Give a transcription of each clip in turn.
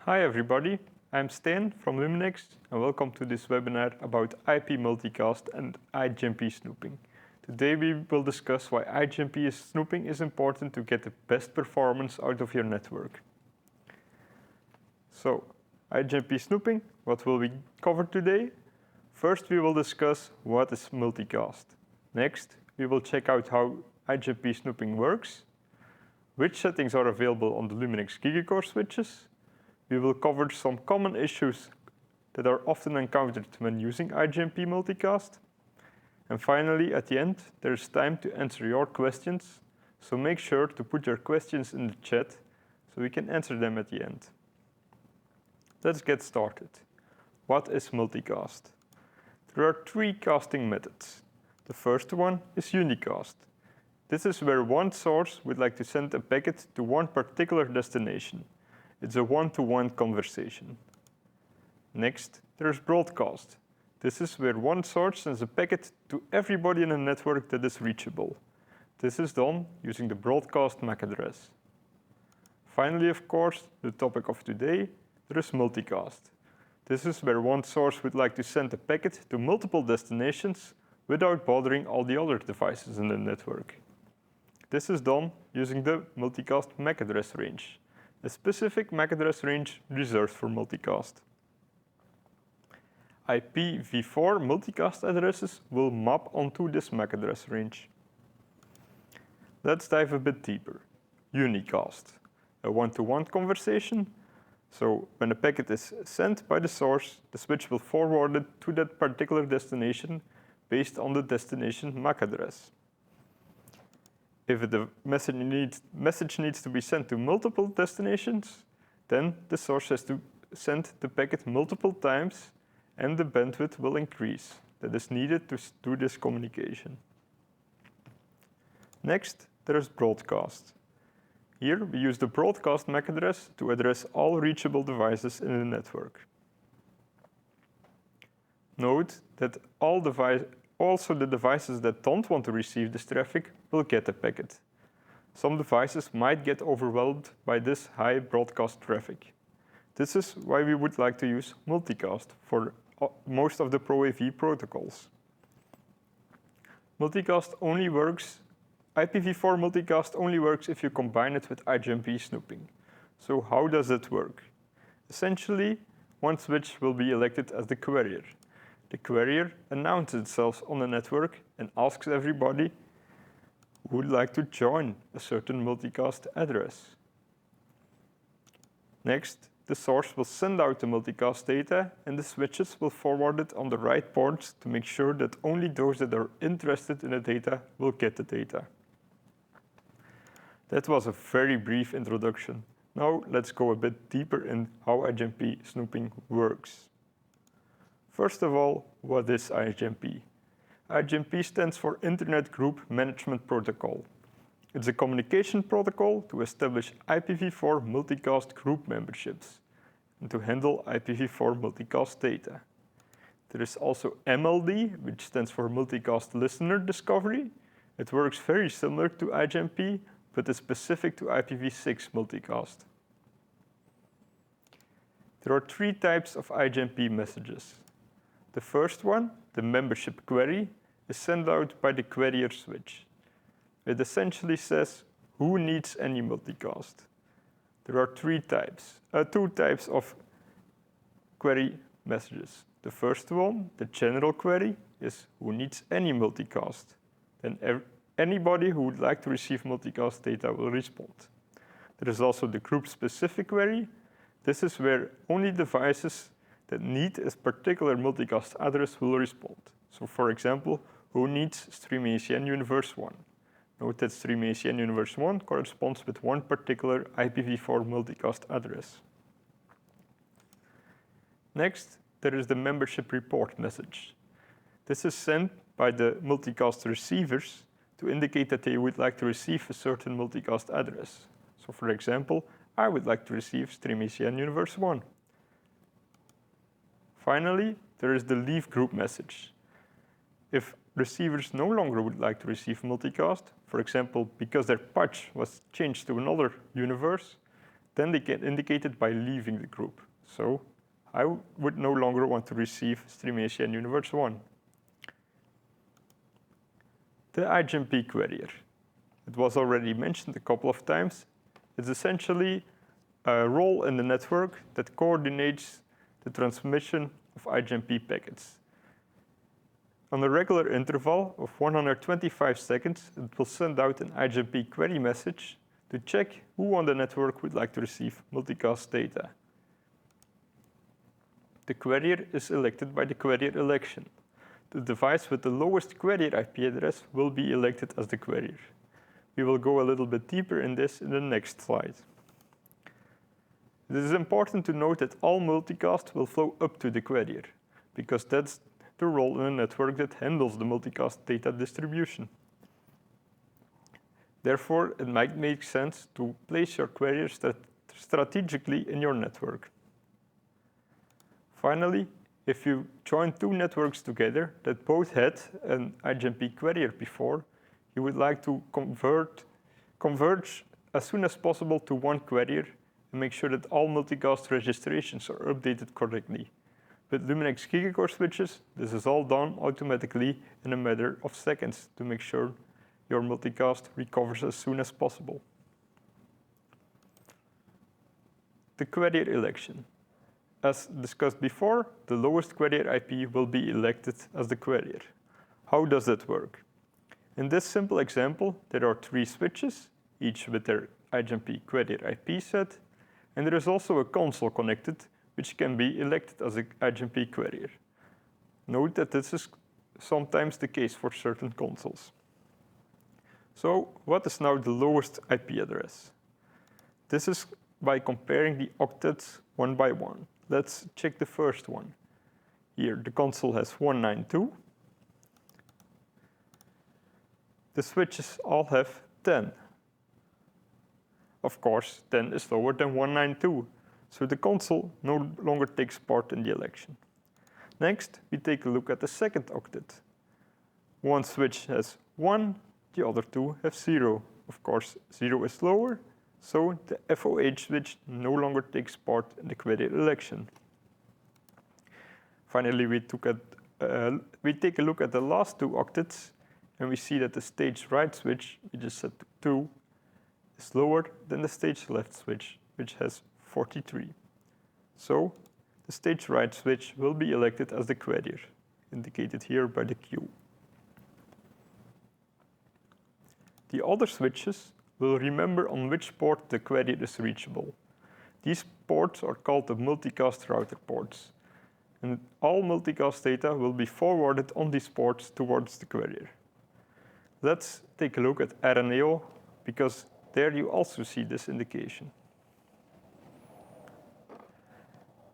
Hi everybody, I'm Stan from Luminex and welcome to this webinar about IP multicast and IGMP snooping. Today we will discuss why IGMP snooping is important to get the best performance out of your network. So, IGMP snooping, what will we cover today? First we will discuss what is multicast. Next, we will check out how IGMP snooping works, which settings are available on the Luminex gigacore switches. We will cover some common issues that are often encountered when using IGMP multicast. And finally, at the end, there is time to answer your questions, so make sure to put your questions in the chat so we can answer them at the end. Let's get started. What is multicast? There are three casting methods. The first one is unicast. This is where one source would like to send a packet to one particular destination. It's a one-to-one conversation. Next, there's broadcast. This is where one source sends a packet to everybody in a network that is reachable. This is done using the broadcast MAC address. Finally, of course, the topic of today, there is multicast. This is where one source would like to send a packet to multiple destinations without bothering all the other devices in the network. This is done using the multicast MAC address range, a specific MAC address range reserved for multicast. IPv4 multicast addresses will map onto this MAC address range. Let's dive a bit deeper. Unicast, a one-to-one conversation. So when a packet is sent by the source, the switch will forward it to that particular destination based on the destination MAC address. If the message needs to be sent to multiple destinations, then the source has to send the packet multiple times and the bandwidth will increase that is needed to do this communication. Next, there is broadcast. Here we use the broadcast MAC address to address all reachable devices in the network. Note that also the devices that don't want to receive this traffic will get the packet. Some devices might get overwhelmed by this high broadcast traffic. This is why we would like to use multicast for most of the ProAV protocols. IPv4 multicast only works if you combine it with IGMP snooping. So how does it work? Essentially, one switch will be elected as the carrier. The carrier announces itself on the network and asks everybody who would like to join a certain multicast address. Next, the source will send out the multicast data and the switches will forward it on the right ports to make sure that only those that are interested in the data will get the data. That was a very brief introduction. Now let's go a bit deeper in how IGMP snooping works. First of all, what is IGMP? IGMP stands for Internet Group Management Protocol. It's a communication protocol to establish IPv4 multicast group memberships and to handle IPv4 multicast data. There is also MLD, which stands for Multicast Listener Discovery. It works very similar to IGMP, but is specific to IPv6 multicast. There are three types of IGMP messages. The first one, the membership query, is sent out by the carrier switch. It essentially says who needs any multicast. There are two types of query messages. The first one, the general query, is who needs any multicast. Then anybody who would like to receive multicast data will respond. There is also the group-specific query. This is where only devices that need a particular multicast address will respond. So for example, who needs Stream ACN Universe 1? Note that Stream ACN Universe 1 corresponds with one particular IPv4 multicast address. Next, there is the membership report message. This is sent by the multicast receivers to indicate that they would like to receive a certain multicast address. So for example, I would like to receive Stream ACN Universe 1. Finally, there is the leave group message. If receivers no longer would like to receive multicast, for example, because their patch was changed to another universe, then they get indicated by leaving the group. So I would no longer want to receive stream ACN universe 1. The IGMP carrier. It was already mentioned a couple of times. It's essentially a role in the network that coordinates the transmission of IGMP packets. On a regular interval of 125 seconds, it will send out an IGMP query message to check who on the network would like to receive multicast data. The carrier is elected by the carrier election. The device with the lowest carrier IP address will be elected as the carrier. We will go a little bit deeper in this in the next slide. It is important to note that all multicast will flow up to the carrier, because that's the role in a network that handles the multicast data distribution. Therefore, it might make sense to place your carrier strategically in your network. Finally, if you join two networks together that both had an IGMP carrier before, you would like to converge as soon as possible to one carrier and make sure that all multicast registrations are updated correctly. With Luminex gigacore switches, this is all done automatically in a matter of seconds to make sure your multicast recovers as soon as possible. The carrier election. As discussed before, the lowest carrier IP will be elected as the carrier. How does that work? In this simple example, there are 3 switches, each with their IGMP carrier IP set, and there is also a console connected, which can be elected as an IGMP carrier. Note that this is sometimes the case for certain consoles. So, what is now the lowest IP address? This is by comparing the octets one by one. Let's check the first one. Here, the console has 192. The switches all have 10. Of course, 10 is lower than 192, so the console no longer takes part in the election. Next, we take a look at the second octet. One switch has 1, the other 2 have 0. Of course, 0 is lower, so the FOH switch no longer takes part in the carrier election. Finally, we take a look at the last 2 octets, and we see that the stage right switch, we just set to 2, is lower than the stage left switch, which has 43. So the stage right switch will be elected as the carrier, indicated here by the Q. The other switches will remember on which port the carrier is reachable. These ports are called the multicast router ports, and all multicast data will be forwarded on these ports towards the carrier. Let's take a look at RNAO, because there you also see this indication.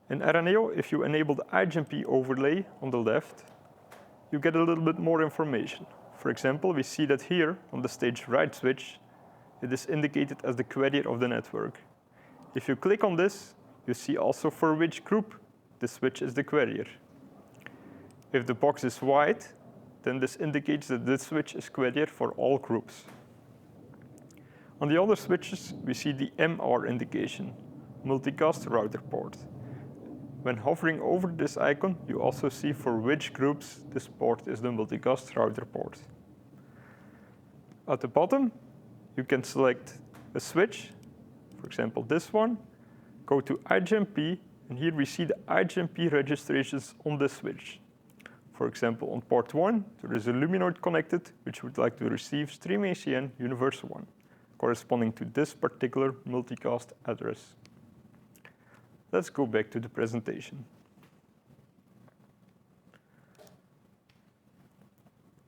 In RNAO, if you enable the IGMP overlay on the left, you get a little bit more information. For example, we see that here on the stage right switch, it is indicated as the carrier of the network. If you click on this, you see also for which group the switch is the carrier. If the box is white, then this indicates that this switch is carrier for all groups. On the other switches, we see the MR indication, multicast router port. When hovering over this icon, you also see for which groups this port is the multicast router port. At the bottom, you can select a switch, for example this one, go to IGMP, and here we see the IGMP registrations on this switch. For example, on port 1, there is a luminoid connected, which would like to receive stream ACN universe 1, corresponding to this particular multicast address. Let's go back to the presentation.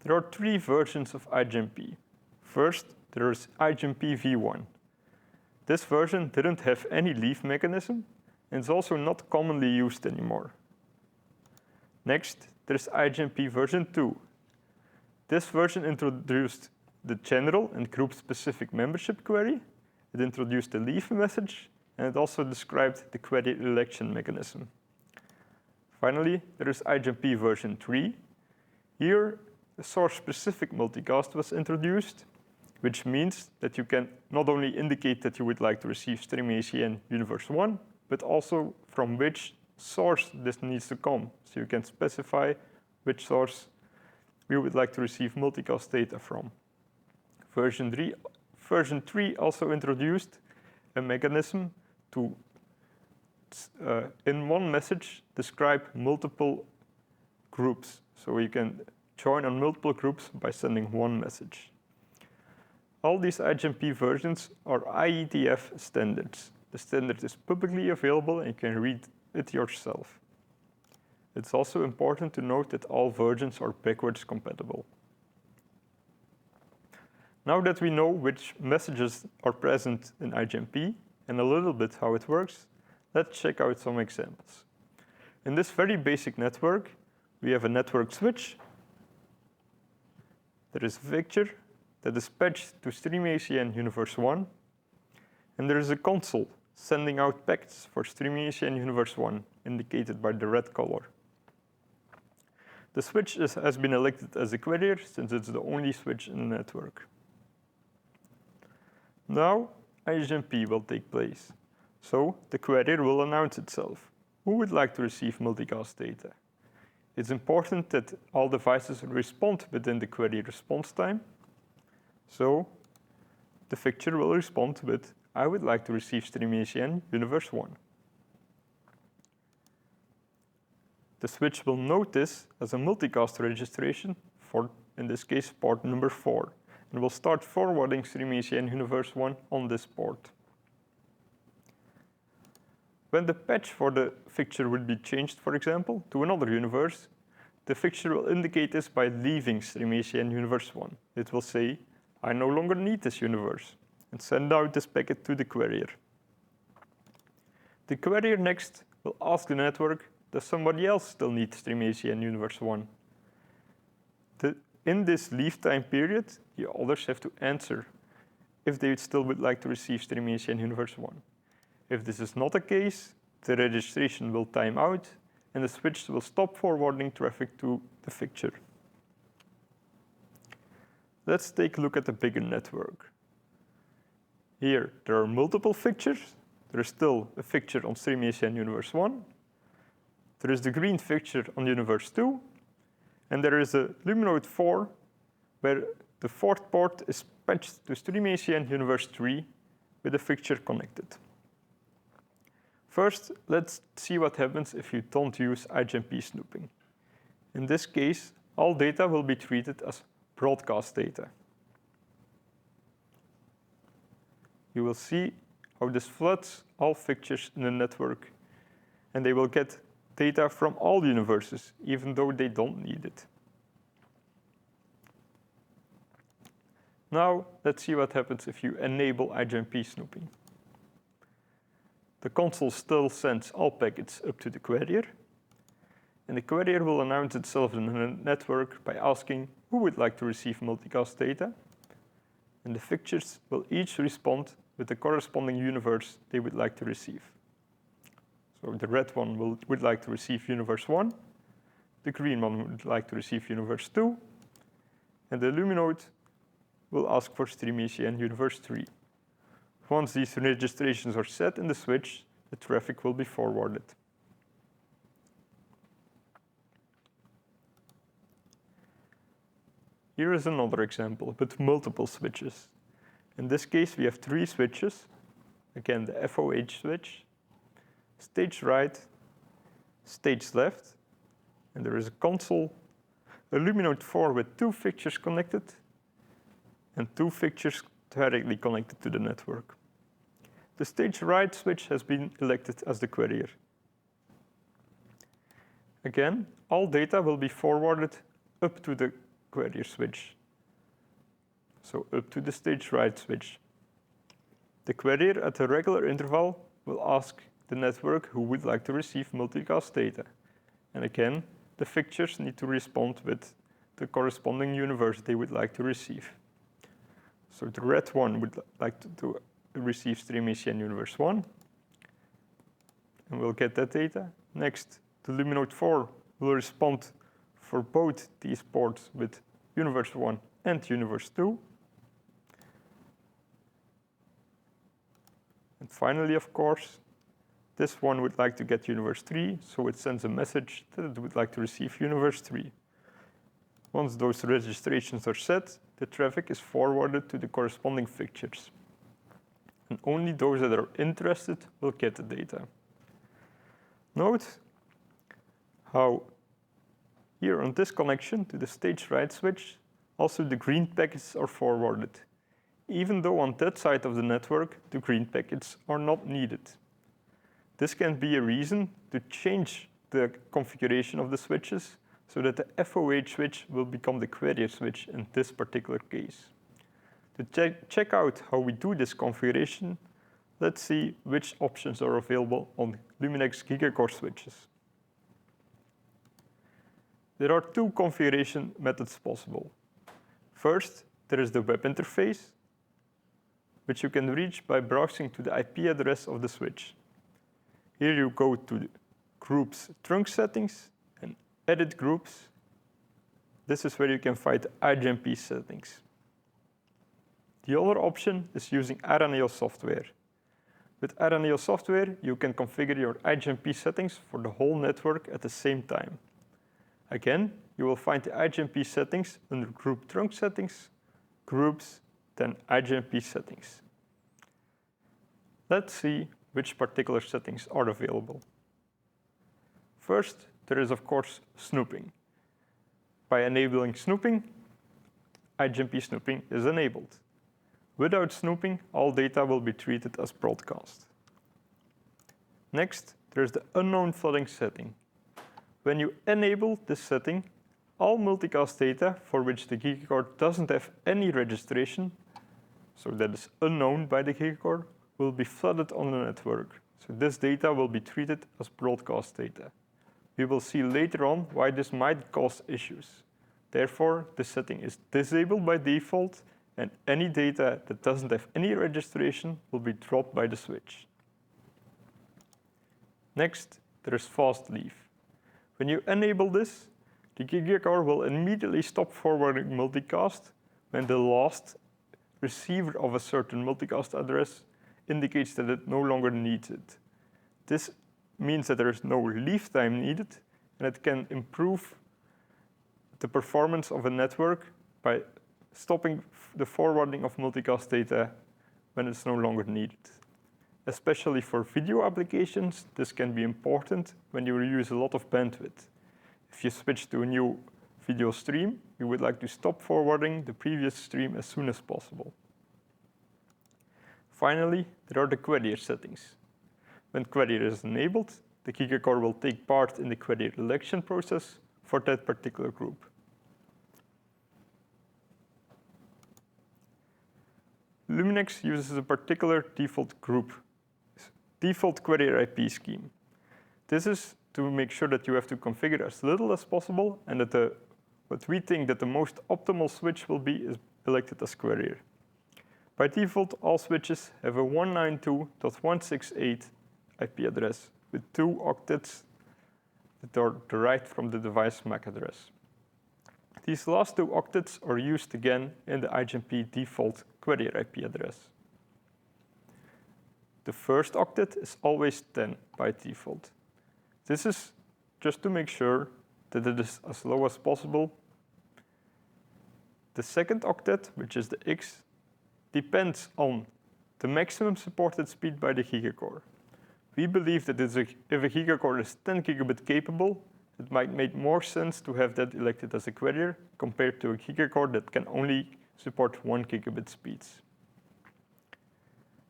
There are 3 versions of IGMP. First, there is IGMP v1. This version didn't have any leave mechanism, and it's also not commonly used anymore. Next, there's IGMP version 2. This version introduced the general and group-specific membership query. It introduced the leave message, and it also described the carrier election mechanism. Finally, there is IGMP version 3. Here, the source-specific multicast was introduced, which means that you can not only indicate that you would like to receive stream ACN universe 1, but also from which source this needs to come. So you can specify which source we would like to receive multicast data from. Version 3 also introduced a mechanism to, in one message, describe multiple groups. So you can join on multiple groups by sending one message. All these IGMP versions are IETF standards. The standard is publicly available and you can read it yourself. It's also important to note that all versions are backwards compatible. Now that we know which messages are present in IGMP and a little bit how it works, let's check out some examples. In this very basic network, we have a network switch. There is a fixture that is patched to stream ACN universe 1, and there is a console sending out packets for stream ACN universe 1, indicated by the red color. The switch has been elected as the carrier since it's the only switch in the network. Now, IGMP will take place. So the carrier will announce itself. Who would like to receive multicast data? It's important that all devices respond within the query response time. So the fixture will respond with, I would like to receive stream ACN universe 1. The switch will note this as a multicast registration for, in this case, port number 4, and will start forwarding stream ACN universe 1 on this port. When the patch for the fixture will be changed, for example, to another universe, the fixture will indicate this by leaving stream ACN universe 1. It will say, I no longer need this universe, and send out this packet to the carrier. The carrier next will ask the network, does somebody else still need stream ACN universe 1? In this leave time period, the others have to answer if they still would like to receive stream ACN universe 1. If this is not the case, the registration will time out, and the switch will stop forwarding traffic to the fixture. Let's take a look at the bigger network. Here, there are multiple fixtures. There is still a fixture on stream ACN universe 1. There is the green fixture on universe 2. And there is a Luminode 4, where the fourth port is patched to stream ACN universe 3 with a fixture connected. First, let's see what happens if you don't use IGMP snooping. In this case, all data will be treated as broadcast data. You will see how this floods all fixtures in the network, and they will get data from all universes, even though they don't need it. Now, let's see what happens if you enable IGMP snooping. The console still sends all packets up to the carrier, and the carrier will announce itself in the network by asking who would like to receive multicast data, and the fixtures will each respond with the corresponding universe they would like to receive. So the red one would like to receive universe 1, the green one would like to receive universe 2, and the Luminode will ask for stream ACN universe 3. Once these registrations are set in the switch, the traffic will be forwarded. Here is another example with multiple switches. In this case, we have 3 switches. Again, the FOH switch, stage right, stage left, and there is a console, a Luminode 4 with 2 fixtures connected, and 2 fixtures directly connected to the network. The stage right switch has been elected as the carrier. Again, all data will be forwarded up to the carrier switch. So up to the stage right switch. The carrier at a regular interval will ask the network who would like to receive multicast data. And again, the fixtures need to respond with the corresponding universe they would like to receive. So the red one would like to receive stream ACN universe 1, and we'll get that data. Next, the Luminode 4 will respond for both these ports with universe 1 and universe 2. And finally, of course, this one would like to get universe 3, so it sends a message that it would like to receive universe 3. Once those registrations are set, the traffic is forwarded to the corresponding fixtures. And only those that are interested will get the data. Note how here on this connection to the stage right switch, also the green packets are forwarded, even though on that side of the network, the green packets are not needed. This can be a reason to change the configuration of the switches so that the FOH switch will become the carrier switch in this particular case. To check out how we do this configuration, let's see which options are available on Luminex gigacore switches. There are two configuration methods possible. First, there is the web interface, which you can reach by browsing to the IP address of the switch. Here you go to the Groups Trunk Settings and Edit Groups. This is where you can find the IGMP settings. The other option is using RNAO software. With RNAO software, you can configure your IGMP settings for the whole network at the same time. Again, you will find the IGMP settings under Group Trunk Settings, Groups, then IGMP settings. Let's see which particular settings are available. First, there is of course snooping. By enabling snooping, IGMP snooping is enabled. Without snooping, all data will be treated as broadcast. Next, there is the unknown flooding setting. When you enable this setting, all multicast data for which the gigacore doesn't have any registration, so that is unknown by the gigacore, will be flooded on the network. So this data will be treated as broadcast data. We will see later on why this might cause issues. Therefore, this setting is disabled by default, and any data that doesn't have any registration will be dropped by the switch. Next, there is fast leave. When you enable this, the gigacore will immediately stop forwarding multicast when the last receiver of a certain multicast address indicates that it no longer needs it. This means that there is no leave time needed, and it can improve the performance of a network by stopping the forwarding of multicast data when it's no longer needed. Especially for video applications, this can be important when you use a lot of bandwidth. If you switch to a new video stream, you would like to stop forwarding the previous stream as soon as possible. Finally, there are the carrier settings. When carrier is enabled, the gigacore will take part in the carrier election process for that particular group. Luminex uses a particular default carrier IP scheme. This is to make sure that you have to configure as little as possible and that what we think that the most optimal switch will be is elected as carrier. By default, all switches have a 192.168 IP address with 2 octets that are derived from the device MAC address. These last 2 octets are used again in the IGMP default carrier IP address. The first octet is always 10 by default. This is just to make sure that it is as low as possible. The second octet, which is the X, depends on the maximum supported speed by the gigacore. We believe that if a gigacore is 10 gigabit capable, it might make more sense to have that elected as a carrier compared to a gigacore that can only support 1 gigabit speeds.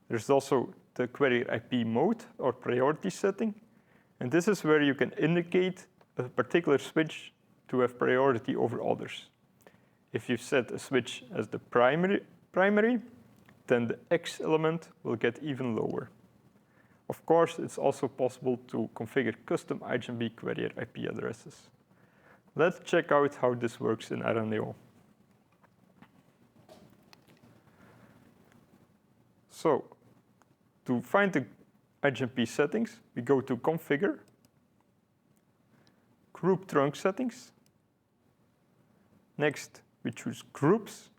There's also the carrier IP mode or priority setting, and this is where you can indicate a particular switch to have priority over others. If you set a switch as the primary, then the X element will get even lower. Of course, it's also possible to configure custom IGMP carrier IP addresses. Let's check out how this works in RNAO. So, to find the IGMP settings, we go to Configure, Group Trunk Settings. Next, we choose Groups.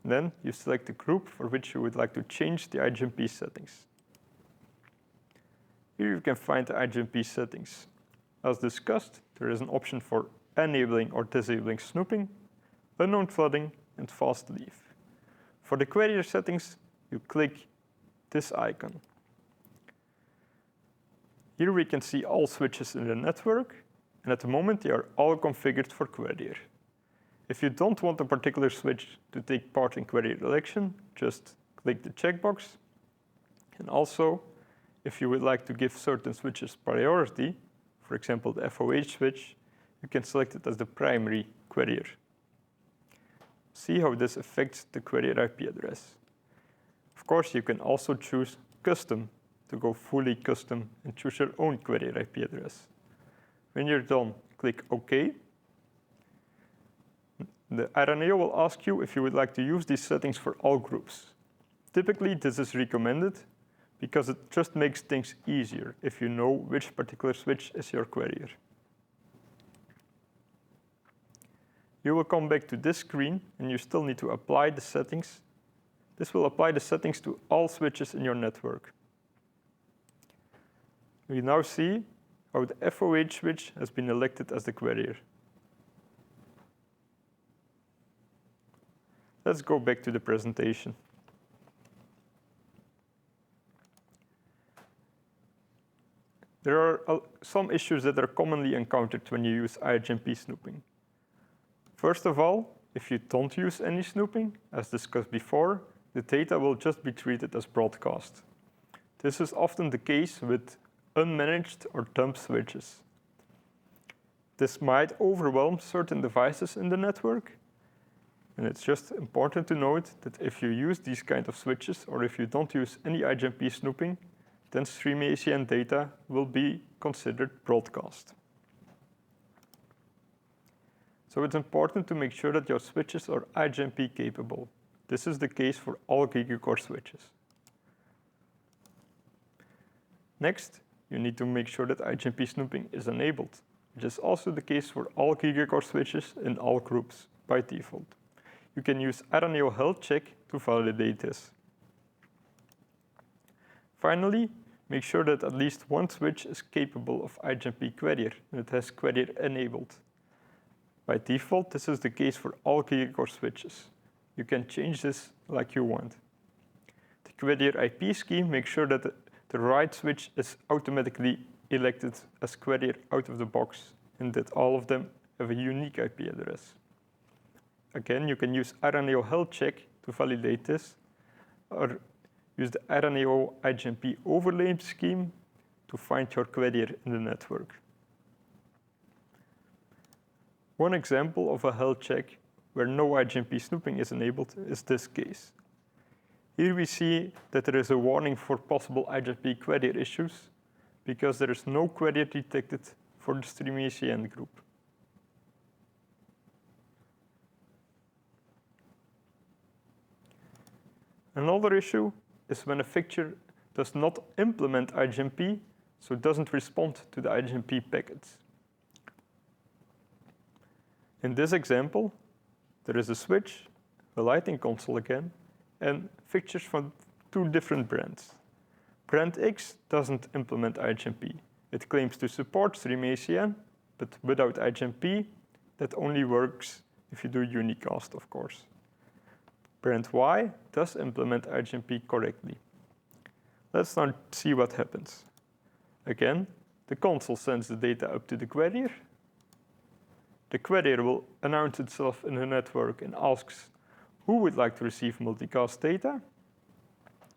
Then you select the group for which you would like to change the IGMP settings. Here you can find the IGMP settings. As discussed, there is an option for enabling or disabling snooping, unknown flooding, and fast leave. For the query settings, you click this icon. Here we can see all switches in the network, and at the moment they are all configured for Query. If you don't want a particular switch to take part in query election, just click the checkbox. And also, if you would like to give certain switches priority, for example the FOH switch, you can select it as the primary querier. See how this affects the query IP address. Of course, you can also choose custom to go fully custom and choose your own query IP address. When you're done, click OK. The RNAO will ask you if you would like to use these settings for all groups. Typically, this is recommended because it just makes things easier if you know which particular switch is your querier. You will come back to this screen and you still need to apply the settings. This will apply the settings to all switches in your network. We now see how the FOH switch has been elected as the querier. Let's go back to the presentation. There are some issues that are commonly encountered when you use IGMP snooping. First of all, if you don't use any snooping, as discussed before, the data will just be treated as broadcast. This is often the case with unmanaged or dump switches. This might overwhelm certain devices in the network, and it's just important to note that if you use these kind of switches or if you don't use any IGMP snooping, then stream ACN data will be considered broadcast. So it's important to make sure that your switches are IGMP capable. This is the case for all gigacore switches. Next, you need to make sure that IGMP snooping is enabled, which is also the case for all gigacore switches in all groups by default. You can use RNAO health check to validate this. Finally, make sure that at least one switch is capable of IGMP querier and it has querier enabled. By default, this is the case for all gigacore switches. You can change this like you want. The querier IP scheme makes sure that the right switch is automatically elected as querier out of the box and that all of them have a unique IP address. Again, you can use RNAO health check to validate this, or use the RNAO IGMP overlay scheme to find your querier in the network. One example of a health check where no IGMP snooping is enabled is this case. Here we see that there is a warning for possible IGMP querier issues because there is no querier detected for the stream ACN group. Another issue is when a fixture does not implement IGMP, so it doesn't respond to the IGMP packets. In this example, there is a switch, a lighting console again, and fixtures from two different brands. Brand X doesn't implement IGMP. It claims to support stream ACN, but without IGMP, that only works if you do unicast, of course. Brand Y does implement IGMP correctly. Let's now see what happens. Again, the console sends the data up to the querier. The querier will announce itself in the network and asks who would like to receive multicast data.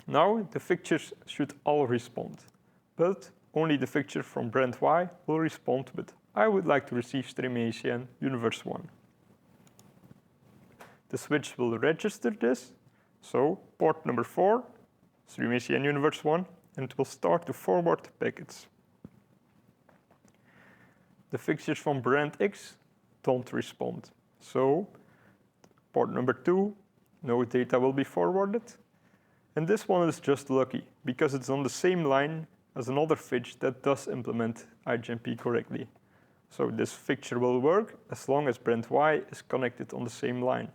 Now the fixtures should all respond, but only the fixture from brand Y will respond with I would like to receive stream ACN universe 1. The switch will register this, so port number 4, stream ACN universe 1, and it will start to forward the packets. The fixtures from brand X don't respond, so port number 2, no data will be forwarded. And this one is just lucky, because it's on the same line as another fitch that does implement IGMP correctly. So this fixture will work as long as brand Y is connected on the same line.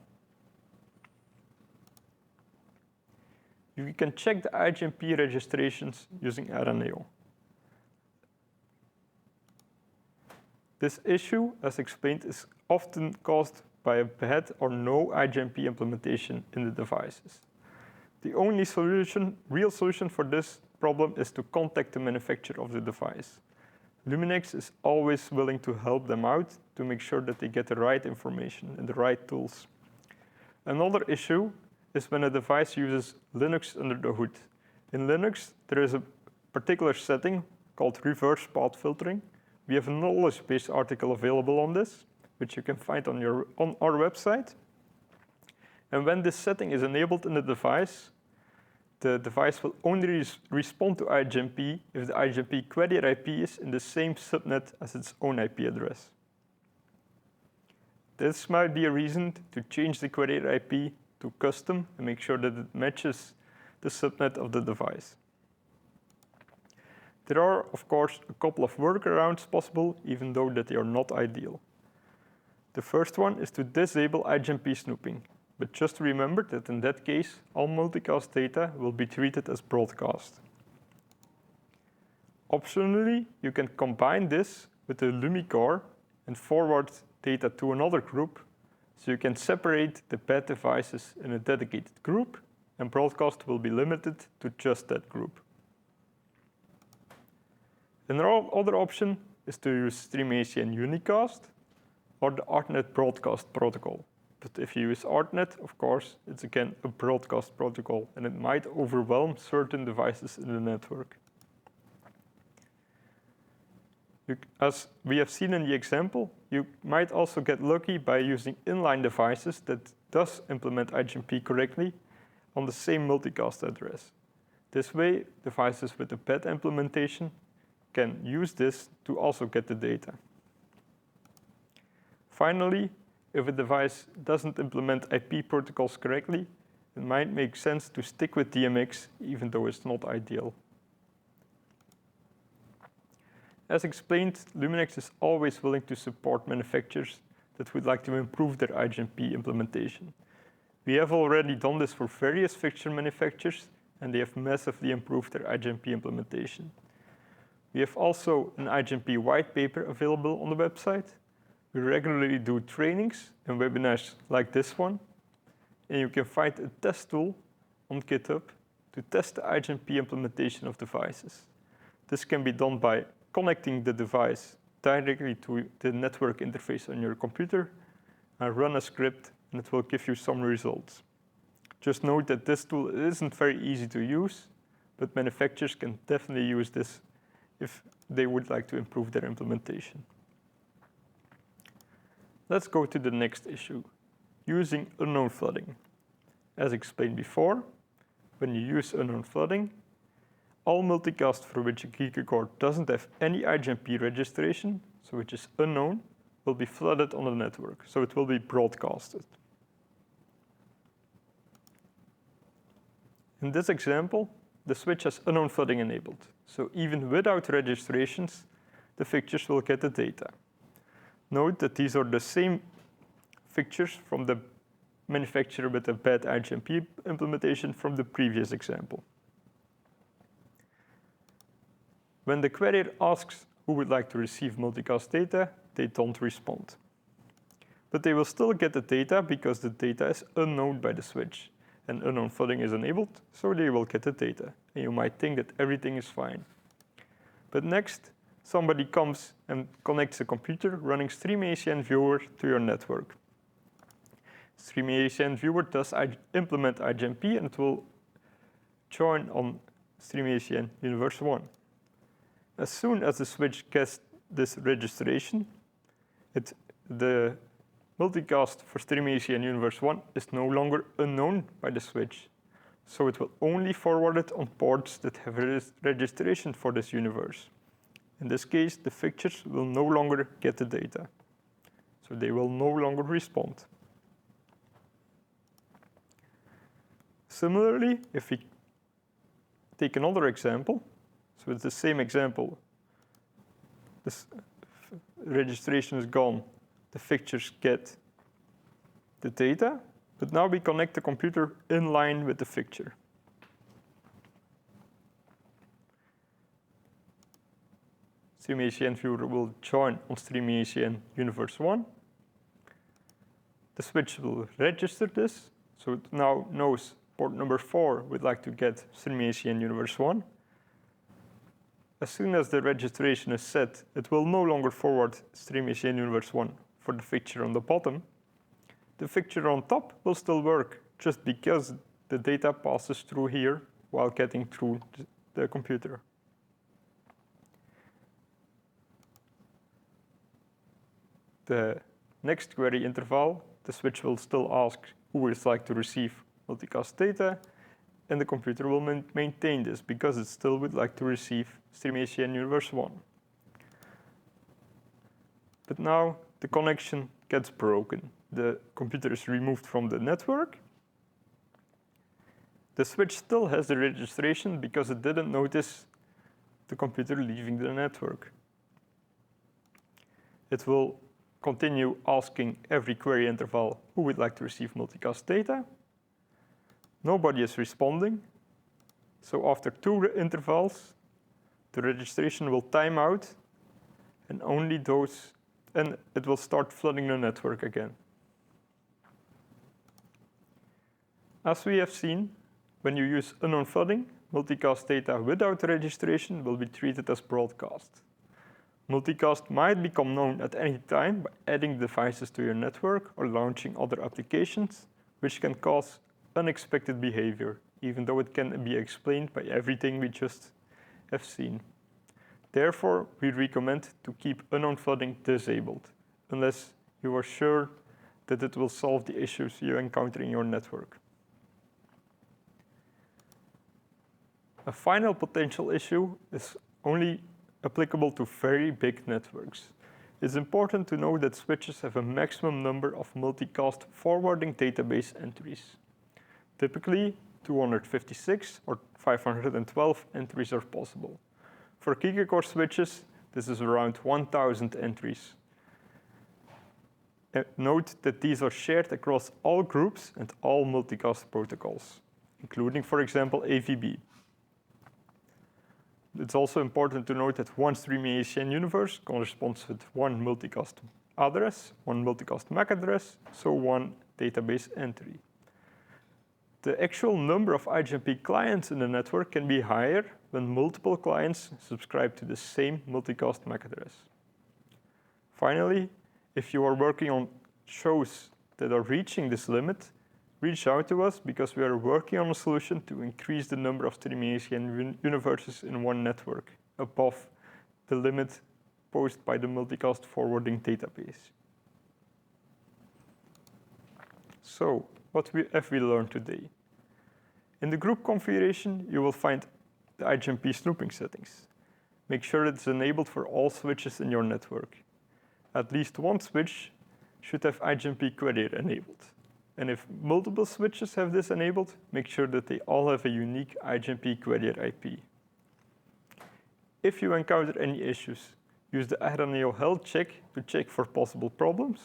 you can check the IGMP registrations using RNAO. This issue, as explained, is often caused by a bad or no IGMP implementation in the devices. The only real solution for this problem is to contact the manufacturer of the device. Luminex is always willing to help them out to make sure that they get the right information and the right tools. Another issue is when a device uses Linux under the hood. In Linux, there is a particular setting called reverse path filtering. We have a knowledge base article available on this, which you can find on our website. And when this setting is enabled in the device will only respond to IGMP if the IGMP carrier IP is in the same subnet as its own IP address. This might be a reason to change the carrier IP to custom and make sure that it matches the subnet of the device. There are, of course, a couple of workarounds possible, even though that they are not ideal. The first one is to disable IGMP snooping. But just remember that in that case, all multicast data will be treated as broadcast. Optionally, you can combine this with the LumiCore and forward data to another group, so you can separate the bad devices in a dedicated group, and broadcast will be limited to just that group. Another option is to use StreamACN unicast or the ArtNet broadcast protocol. But if you use ArtNet, of course, it's again a broadcast protocol, and it might overwhelm certain devices in the network. As we have seen in the example, you might also get lucky by using inline devices that does implement IGMP correctly on the same multicast address. This way, devices with a bad implementation can use this to also get the data. Finally, if a device doesn't implement IP protocols correctly, it might make sense to stick with DMX, even though it's not ideal. As explained, Luminex is always willing to support manufacturers that would like to improve their IGMP implementation. We have already done this for various fixture manufacturers, and they have massively improved their IGMP implementation. We have also an IGMP white paper available on the website. We regularly do trainings and webinars like this one, and you can find a test tool on GitHub to test the IGMP implementation of devices. This can be done by connecting the device directly to the network interface on your computer and run a script, and it will give you some results. Just note that this tool isn't very easy to use, but manufacturers can definitely use this if they would like to improve their implementation. Let's go to the next issue, using unknown flooding. As explained before, when you use unknown flooding, all multicast for which a gigacore doesn't have any IGMP registration, so which is unknown, will be flooded on the network, so it will be broadcasted. In this example, the switch has unknown flooding enabled, so even without registrations, the fixtures will get the data. Note that these are the same fixtures from the manufacturer with a bad IGMP implementation from the previous example. When the query asks who would like to receive multicast data, they don't respond. But they will still get the data because the data is unknown by the switch, and unknown flooding is enabled, so they will get the data. And you might think that everything is fine. But next, somebody comes and connects a computer running StreamACN Viewer to your network. StreamACN Viewer does implement IGMP, and it will join on StreamACN Universe 1. As soon as the switch gets this registration, the multicast for StreamACN Universe 1 is no longer unknown by the switch. So it will only forward it on ports that have registration for this universe. In this case, the fixtures will no longer get the data. So they will no longer respond. Similarly, if we take another example, so it's the same example. This registration is gone. The fixtures get the data, but now we connect the computer in line with the fixture. StreamACN viewer will join on StreamACN Universe 1. The switch will register this, so it now knows port number 4 would like to get StreamACN Universe 1. As soon as the registration is set, it will no longer forward StreamACN Universe 1 for the fixture on the bottom. The fixture on top will still work, just because the data passes through here while getting through the computer. The next query interval, the switch will still ask who would like to receive multicast data, and the computer will maintain this because it still would like to receive StreamACN Universe 1. But now the connection gets broken. The computer is removed from the network. The switch still has the registration because it didn't notice the computer leaving the network. It will continue asking every query interval who would like to receive multicast data. Nobody is responding. So after 2 intervals, the registration will time out, and it will start flooding the network again. As we have seen, when you use unknown flooding, multicast data without registration will be treated as broadcast. Multicast might become known at any time by adding devices to your network or launching other applications, which can cause unexpected behavior, even though it can be explained by everything we just have seen. Therefore, we recommend to keep unknown flooding disabled, unless you are sure that it will solve the issues you encounter in your network. A final potential issue is only applicable to very big networks. It's important to know that switches have a maximum number of multicast forwarding database entries. Typically, 256 or 512 entries are possible. For gigacore switches, this is around 1,000 entries. Note that these are shared across all groups and all multicast protocols, including, for example, AVB. It's also important to note that one StreamACN universe corresponds with one multicast address, one multicast MAC address, so one database entry. The actual number of IGMP clients in the network can be higher when multiple clients subscribe to the same multicast MAC address. Finally, if you are working on shows that are reaching this limit, reach out to us because we are working on a solution to increase the number of StreamACN universes in one network above the limit posed by the multicast forwarding database. So, what have we learned today? In the group configuration, you will find the IGMP snooping settings. Make sure it's enabled for all switches in your network. At least one switch should have IGMP query enabled. And if multiple switches have this enabled, make sure that they all have a unique IGMP query IP. If you encounter any issues, use the RNAO health check to check for possible problems.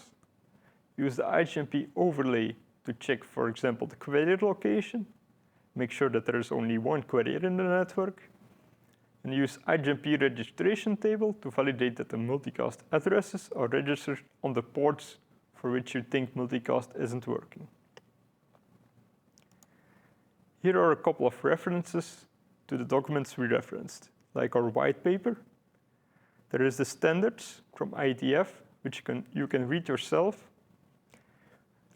Use the IGMP overlay to check, for example, the query location. Make sure that there is only one query in the network. And use IGMP registration table to validate that the multicast addresses are registered on the ports for which you think multicast isn't working. Here are a couple of references to the documents we referenced, like our white paper. There is the standards from IETF, which you can read yourself.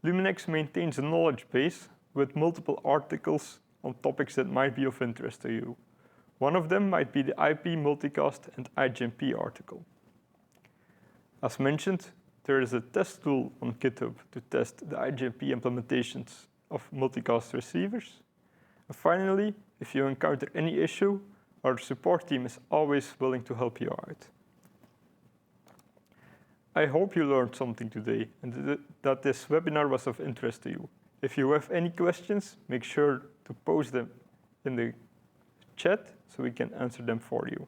Luminex maintains a knowledge base with multiple articles on topics that might be of interest to you. One of them might be the IP multicast and IGMP article. As mentioned, there is a test tool on GitHub to test the IGMP implementations of multicast receivers. And finally, if you encounter any issue, our support team is always willing to help you out. I hope you learned something today and that this webinar was of interest to you. If you have any questions, make sure to post them in the chat so we can answer them for you.